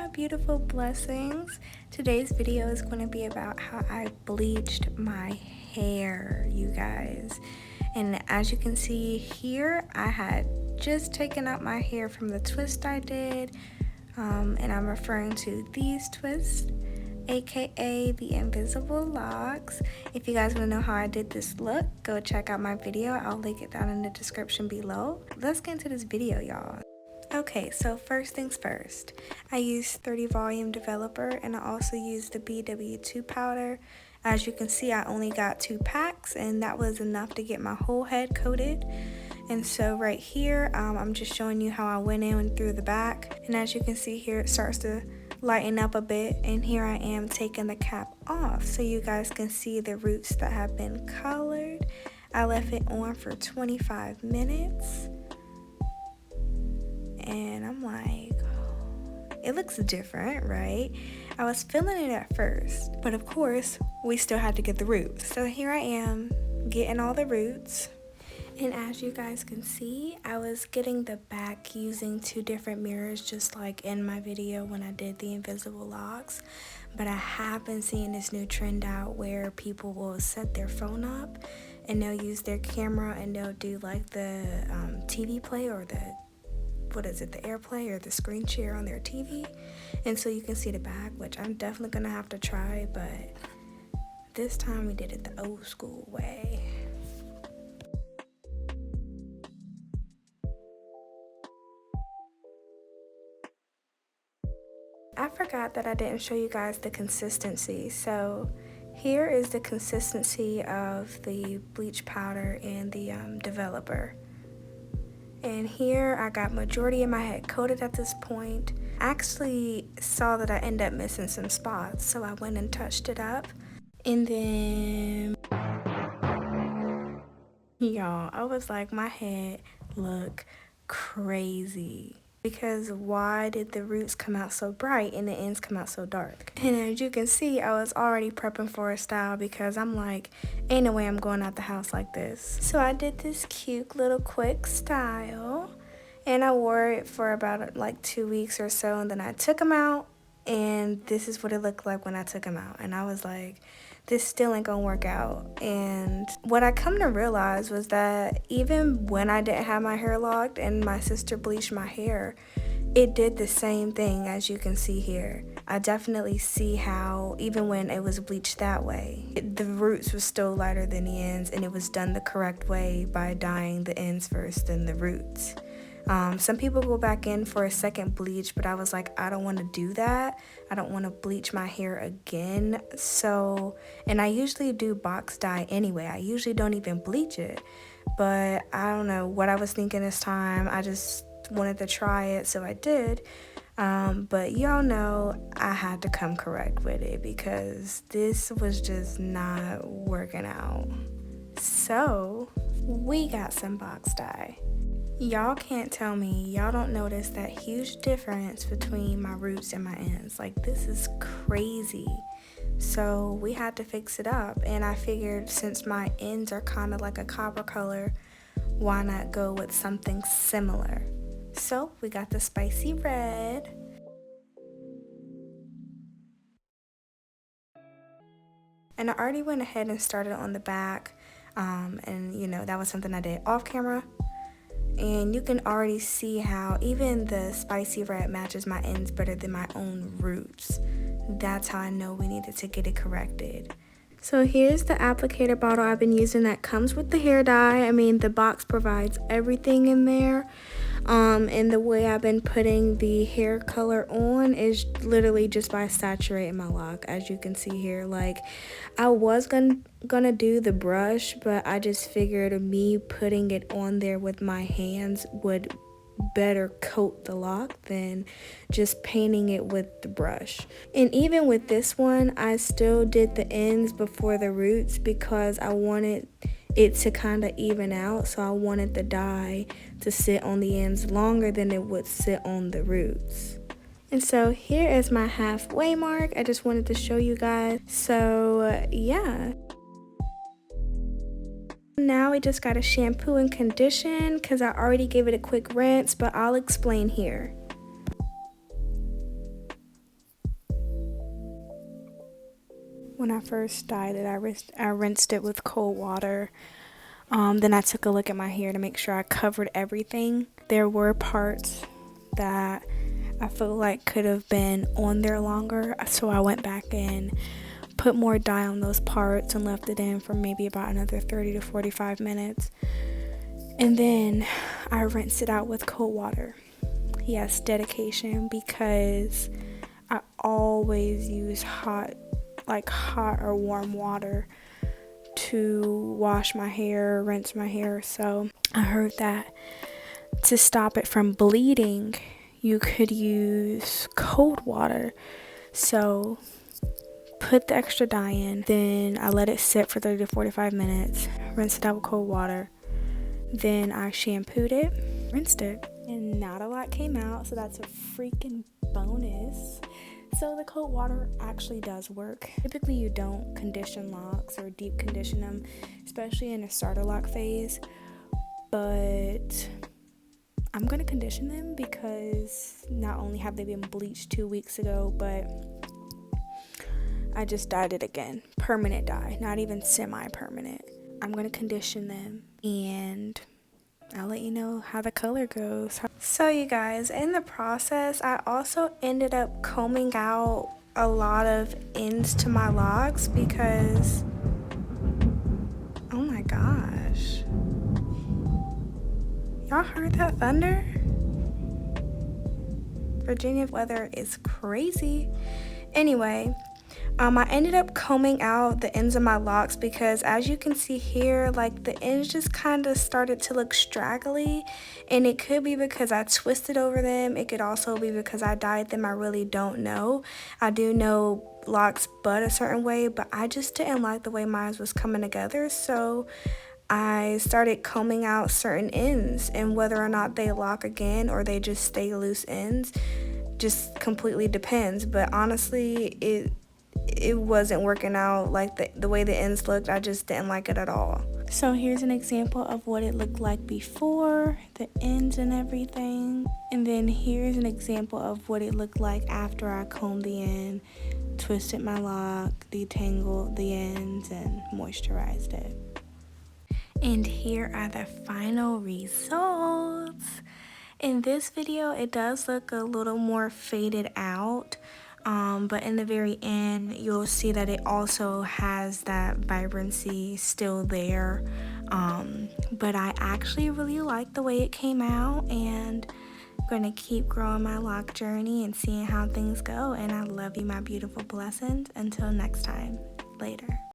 my beautiful blessings. Today's video is going to be about how I bleached my hair, you guys. And as you can see here, I had just taken out my hair from the twist I did, and I'm referring to these twists, aka the invisible locks. If you guys want to know how I did this look, go check out my video. I'll link it down in the description below. Let's get into this video, y'all. Okay, so first things first, I used 30 volume developer, and I also used the BW2 powder. As you can see, I only got 2 packs, and that was enough to get my whole head coated. And so right here, I'm just showing you how I went in through the back, and as you can see here, it starts to lighten up a bit, and here I am taking the cap off so you guys can see the roots that have been colored. I left it on for 25 minutes. And I'm like, it looks different, right? I was feeling it at first, but of course, we still had to get the roots. So here I am getting all the roots. And as you guys can see, I was getting the back using 2 different mirrors, just like in my video when I did the invisible locks. But I have been seeing this new trend out where people will set their phone up and they'll use their camera and they'll do like the TV play or the the AirPlay or the screen share on their TV, and so you can see the back, which I'm definitely gonna have to try, but this time we did it the old school way. I forgot that I didn't show you guys the consistency, so here is the consistency of the bleach powder and the developer. And here I got majority of my head coated at this point. I actually saw that I ended up missing some spots, so I went and touched it up. And then, y'all, I was like, my head look crazy. Because why did the roots come out so bright and the ends come out so dark? And as you can see, I was already prepping for a style because I'm like, ain't no way I'm going out the house like this. So I did this cute little quick style, and I wore it for about like 2 weeks or so, and then I took them out, and this is what it looked like when I took them out. And I was like, this still ain't gonna work out. And what I come to realize was that even when I didn't have my hair locked and my sister bleached my hair, it did the same thing as you can see here. I definitely see how even when it was bleached that way, the roots were still lighter than the ends, and it was done the correct way by dyeing the ends first and the roots. Some people go back in for a second bleach, but I was like, I don't want to do that. I don't want to bleach my hair again. So, and I usually do box dye anyway. I usually don't even bleach it, but I don't know what I was thinking this time. I just wanted to try it, so I did. But y'all know I had to come correct with it because this was just not working out. So we got some box dye. Y'all can't tell me y'all don't notice that huge difference between my roots and my ends. Like, this is crazy. So we had to fix it up, and I figured since my ends are kind of like a copper color, why not go with something similar? So we got the spicy red. And I already went ahead and started on the back, and you know, that was something I did off camera. And you can already see how even the spicy red matches my ends better than my own roots. That's how I know we needed to get it corrected. So here's the applicator bottle I've been using that comes with the hair dye. I mean, the box provides everything in there. And the way I've been putting the hair color on is literally just by saturating my lock, as you can see here. Like, I was gonna do the brush, but I just figured me putting it on there with my hands would better coat the lock than just painting it with the brush. And even with this one, I still did the ends before the roots because I wanted it to kind of even out, so I wanted the dye to sit on the ends longer than it would sit on the roots. And so here is my halfway mark. I just wanted to show you guys. So yeah. Now we just gotta shampoo and condition because I already gave it a quick rinse, but I'll explain here. When I first dyed it, I rinsed it with cold water. Then I took a look at my hair to make sure I covered everything. There were parts that I feel like could have been on there longer, so I went back in, put more dye on those parts, and left it in for maybe about another 30 to 45 minutes. And then I rinsed it out with cold water. Yes, dedication, because I always use hot or warm water to wash my hair, rinse my hair. So I heard that to stop it from bleeding, you could use cold water. So put the extra dye in, then I let it sit for 30 to 45 minutes, rinsed it out with cold water. Then I shampooed it, rinsed it, and not a lot came out, so that's a freaking bonus. So the cold water actually does work. Typically you don't condition locks or deep condition them, especially in a starter lock phase, but I'm gonna condition them because not only have they been bleached 2 weeks ago, but I just dyed it again. Permanent dye, not even semi-permanent. I'm gonna condition them and I'll let you know how the color goes. So you guys, in the process, I also ended up combing out a lot of ends to my locks because, oh my gosh. Y'all heard that thunder? Virginia weather is crazy. Anyway, I ended up combing out the ends of my locks because, as you can see here, like the ends just kind of started to look straggly, and it could be because I twisted over them. It could also be because I dyed them. I really don't know. I do know locks bud a certain way, but I just didn't like the way mine was coming together, so I started combing out certain ends, and whether or not they lock again or they just stay loose ends just completely depends. But honestly, it wasn't working out like the way the ends looked. I just didn't like it at all. So here's an example of what it looked like before, the ends and everything. And then here's an example of what it looked like after I combed the end, twisted my lock, detangled the ends, and moisturized it. And here are the final results. In this video, it does look a little more faded out. But in the very end, you'll see that it also has that vibrancy still there. But I actually really like the way it came out, and I'm gonna keep growing my lock journey and seeing how things go. And I love you, my beautiful blessings. Until next time, later.